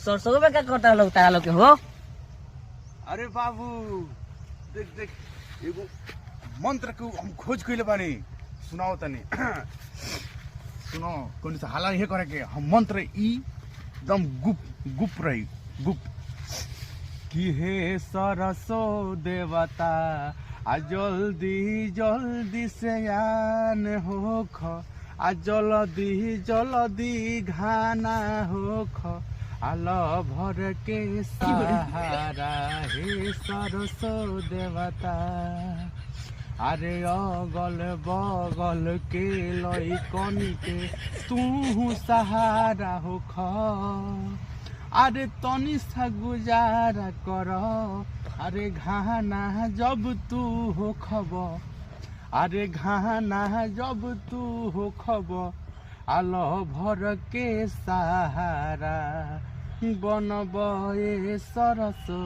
सरसों में क्या करता है लोग तारा लोग के हो? अरे बाबू देख देख एगो मंत्र के हम खोज कइले बानी सुनाओ तनी सुनो कोनी से हाला ये करे के हम मंत्र ई एकदम गुप रही गुप कि हे सरसो देवता आ जल्दी जल्दी से आन होख आ जल्दी घाना होख आल भर के सहारा हे सरसो देवता अरे अगल बगल के लइकन के तू सहारा होख अरे तनी सा गुजारा कर अरे घाना जब तू हो खब अरे घाना जब तू हो खब आल भर के सहारा बनब ए सरसो